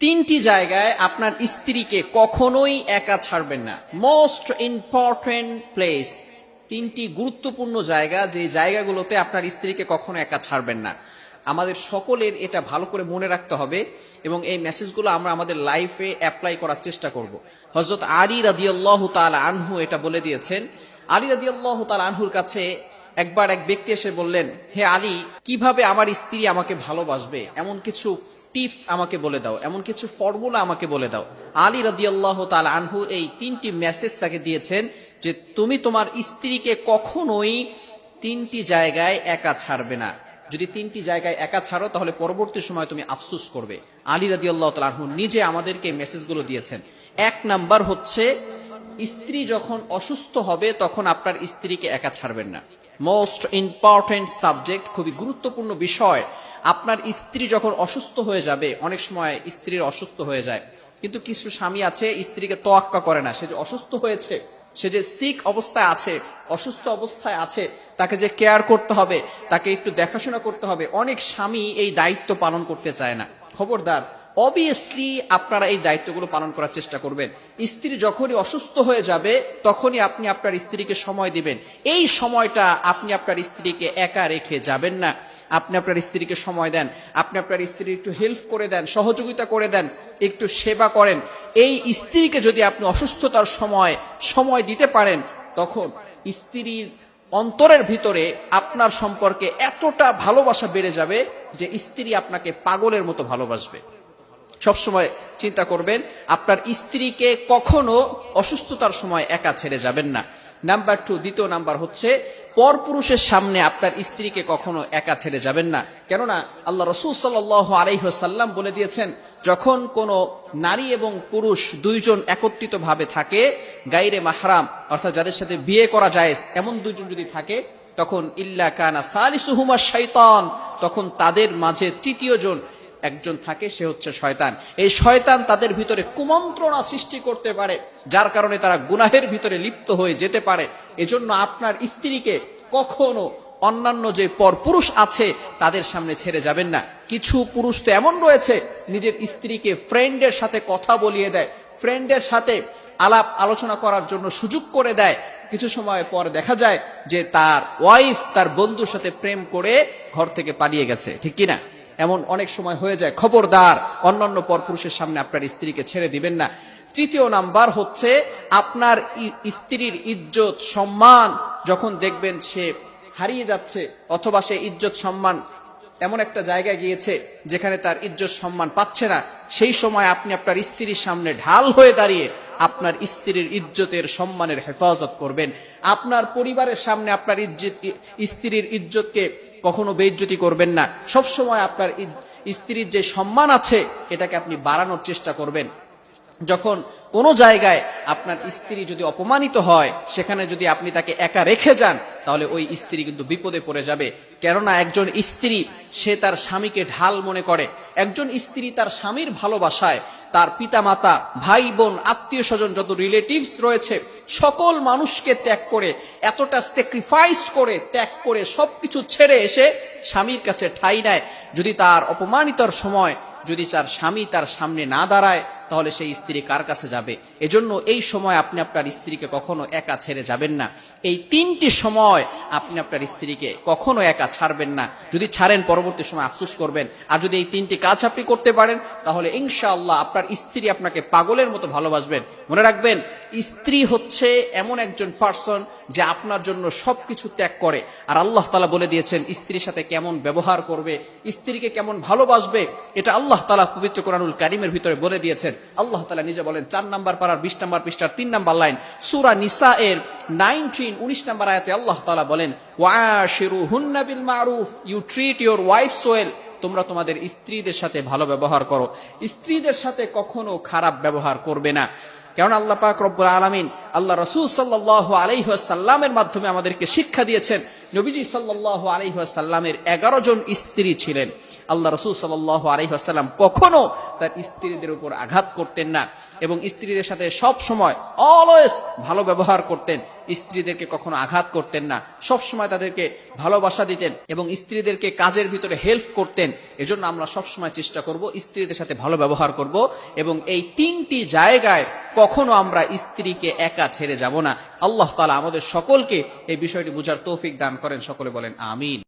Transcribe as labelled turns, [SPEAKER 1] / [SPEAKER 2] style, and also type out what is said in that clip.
[SPEAKER 1] তিনটি জায়গায় আপনার স্ত্রীকে কখনোই একা ছাড়বেন না। মোস্ট ইম্পর্টেন্ট প্লেস, তিনটি গুরুত্বপূর্ণ জায়গা, যে জায়গাগুলোতে আপনার স্ত্রীকে কখনো একা ছাড়বেন না। আমাদের সকলের এটা ভালো করে মনে রাখতে হবে এবং এই মেসেজগুলো আমরা আমাদের লাইফে অ্যাপ্লাই করার চেষ্টা করব। হযরত আলী রাদিয়াল্লাহু তাআলা আনহু এটা বলে দিয়েছেন। আলী রাদিয়াল্লাহু তাআলা আনহুর কাছে একবার এক ব্যক্তি এসে বললেন, হে আলী, কিভাবে আমার স্ত্রী আমাকে ভালোবাসবে এমন কিছু টিপস আমাকে বলে দাও, এমন কিছু ফর্মুলা আমাকে বলে দাও। আলী রাদিয়াল্লাহু তাআলা আনহু এই তিনটি মেসেজ তাকে দিয়েছেন যে তুমি তোমার স্ত্রীকে কখনোই তিনটি জায়গায় একা ছাড়বে না। যদি তিনটি জায়গায় একা ছাড়ো তাহলে পরবর্তী সময় তুমি আফসোস করবে। আলী রাদিয়াল্লাহু তাআলা আনহু নিজে আমাদেরকে মেসেজগুলো দিয়েছেন। এক নাম্বার হচ্ছে, স্ত্রী যখন অসুস্থ হবে তখন আপনার স্ত্রীকে একা ছাড়বেন না। মোস্ট ইম্পর্টেন্ট সাবজেক্ট, খুবই গুরুত্বপূর্ণ বিষয়। আপনার স্ত্রী যখন অসুস্থ হয়ে যাবে, অনেক সময় স্ত্রীর অসুস্থ হয়ে যায়, কিন্তু কিছু স্বামী আছে স্ত্রীকে তোয়াক্কা করে না। সে যে অসুস্থ হয়েছে, সে যে সিক অবস্থায় আছে, অসুস্থ অবস্থায় আছে, তাকে যে কেয়ার করতে হবে, তাকে একটু দেখাশোনা করতে হবে, অনেক স্বামী এই দায়িত্ব পালন করতে চায় না। খবরদার, অবভিয়াসলি আপনারা এই দায়িত্বগুলো পালন করার চেষ্টা করবেন। স্ত্রী যখনই অসুস্থ হয়ে যাবে তখনই আপনি আপনার স্ত্রীকে সময় দিবেন। এই সময়টা আপনি আপনার স্ত্রীকে একা রেখে যাবেন না। আপনি আপনার স্ত্রীকে সময় দেন, আপনি আপনার স্ত্রীর একটু হেল্প করে দেন, সহযোগিতা করে দেন, একটু সেবা করেন। এই স্ত্রীকে যদি আপনি অসুস্থতার সময় দিতে পারেন, তখন স্ত্রীর অন্তরের ভিতরে আপনার সম্পর্কে এতটা ভালোবাসা বেড়ে যাবে যে স্ত্রী আপনাকে পাগলের মতো ভালোবাসবে। সবসময় চিন্তা করবেন আপনার স্ত্রীকে কখনো অসুস্থতার সময় একা ছেড়ে যাবেন না। নাম্বার 2, দ্বিতীয় নাম্বার হচ্ছে, পরপুরুষের সামনে আপনার স্ত্রীকে কখনো একা ছেড়ে যাবেন না। কেননা আল্লাহ রাসূল সাল্লাল্লাহু আলাইহি ওয়াসাল্লাম বলে দিয়েছেন, যখন কোনো নারী এবং পুরুষ দুইজন একত্রিত ভাবে থাকে, গায়রে মাহরাম অর্থাৎ যাদের সাথে বিয়ে করা জায়েজ এমন দুইজন যদি থাকে, তখন ইল্লা কানা সালিসুহুমা শাইতান, তখন তাদের মাঝে তৃতীয় জন একজন থাকে, সে হচ্ছে শয়তান। এই শয়তান তাদের ভিতরে কুমন্ত্রণা সৃষ্টি করতে পারে, যার কারণে তারা গুনাহের ভিতরে লিপ্ত হয়ে যেতে পারে। এজন্য আপনার স্ত্রীকে কখনো অন্যান্য যে পরপুরুষ আছে তাদের সামনে ছেড়ে যাবেন না। কিছু পুরুষ তো এমন রয়েছে, নিজের স্ত্রীকে ফ্রেন্ডের সাথে কথা বলিয়ে দেয়, ফ্রেন্ডের সাথে আলাপ আলোচনা করার জন্য সুযোগ করে দেয়। কিছু সময় পর দেখা যায় যে তার ওয়াইফ তার বন্ধুর সাথে প্রেম করে ঘর থেকে পালিয়ে গেছে, ঠিক কিনা? এমন অনেক সময় হয়ে যায়। খবরদার, অন্যান্য পরপুরুষের সামনে আপনার স্ত্রীকে ছেড়ে দিবেন না। তৃতীয় নাম্বার হচ্ছে, আপনার স্ত্রীর ইজ্জত সম্মান যখন দেখবেন সে হারিয়ে যাচ্ছে, অথবা সে ইজ্জত সম্মান এমন একটা জায়গায় গিয়েছে যেখানে তার ইজ্জত সম্মান পাচ্ছে না, সেই সময় আপনি আপনার স্ত্রীর সামনে ঢাল হয়ে দাঁড়িয়ে আপনার স্ত্রীর ইজ্জতের সম্মানের হেফাজত করবেন। আপনার পরিবারের সামনে আপনার স্ত্রীর ইজ্জতকে কখনো বেইজ্জতি করবেন না। সব সময় আপনার স্ত্রীর যে সম্মান আছে এটাকে আপনি বাড়ানোর চেষ্টা করবেন। যখন কোনো জায়গায় আপনার স্ত্রী যদি অপমানিত হয়, সেখানে যদি আপনি তাকে একা রেখে যান, তাহলে ওই স্ত্রী কিন্তু বিপদে পড়ে যাবে। কেননা একজন স্ত্রী সে তার স্বামীকে ঢাল মনে করে। একজন স্ত্রী তার স্বামীর ভালোবাসায় তার পিতামাতা, ভাই বোন, আত্মীয় স্বজন, যত রিলেটিভস রয়েছে সকল মানুষকে ত্যাগ করে, এতটা স্যাক্রিফাইস করে, ত্যাগ করে, সবকিছু ছেড়ে এসে স্বামীর কাছে ঠাঁই নেয়। যদি তার অপমানিতর সময় যদি তার স্বামী তার সামনে না দাঁড়ায়, তাহলে সেই স্ত্রী কার কাছে যাবে? এজন্য এই সময় আপনি আপনার স্ত্রীকে কখনো একা ছেড়ে যাবেন না। এই তিনটি সময় আপনি আপনার স্ত্রীকে কখনো একা ছাড়বেন না। যদি ছাড়েন, পরবর্তী সময় আফসোস করবেন। আর যদি এই তিনটি কাজ আপনি করতে পারেন, তাহলে ইনশাআল্লাহ আপনার স্ত্রী আপনাকে পাগলের মতো ভালোবাসবেন। মনে রাখবেন, স্ত্রী হচ্ছে এমন একজন পার্সন যে আপনার জন্য সবকিছু ত্যাগ করে। আর আল্লাহ তাআলা বলে দিয়েছেন স্ত্রীর সাথে কেমন ব্যবহার করবে, স্ত্রীকে কেমন ভালোবাসবে, এটা আল্লাহ তাআলা পবিত্র কোরআনুল কারীমের ভিতরে বলে দিয়েছেন। আল্লাহ তাআলা নিজে বলেন, 4 নম্বর পারার 20 নম্বর পৃষ্ঠার 3 নম্বর লাইন, সূরা নিসা এর 19 নম্বর আয়াতে আল্লাহ তাআলা বলেন, ওয়াশিরুহুন্না বিল মারুফ, you treat your wives well, তোমরা তোমাদের স্ত্রীদের সাথে ভালো ব্যবহার করো, স্ত্রীদের সাথে কখনো খারাপ ব্যবহার করবে না। কারণ আল্লাহ পাক রব্বুল আলামিন আল্লাহ রাসূল সাল্লাল্লাহু আলাইহি ওয়াসাল্লামের মাধ্যমে আমাদেরকে শিক্ষা দিয়েছেন। নবীজি সাল্লাল্লাহু আলাইহি ওয়াসাল্লামের 11 জন স্ত্রী ছিলেন। আল্লাহ রাসূল সাল্লাল্লাহু আলাইহি ওয়াসাল্লাম কখনো তার স্ত্রীদের উপর আঘাত করতেন না এবং স্ত্রীদের সাথে সব সময় অলওয়েজ ভালো ব্যবহার করতেন। স্ত্রীদেরকে কখনো আঘাত করতেন না, সব সময় তাদেরকে ভালোবাসা দিতেন এবং স্ত্রীদেরকে কাজের ভিতরে হেল্প করতেন। এজন্য আমরা সব সময় চেষ্টা করব স্ত্রীদের সাথে ভালো ব্যবহার করব এবং এই তিনটি জায়গায় কখনো আমরা স্ত্রীকে একা ছেড়ে যাব না। আল্লাহ তাআলা আমাদের সকলকে এই বিষয়টি বুঝার তৌফিক দান করেন। সকলে বলেন আমিন।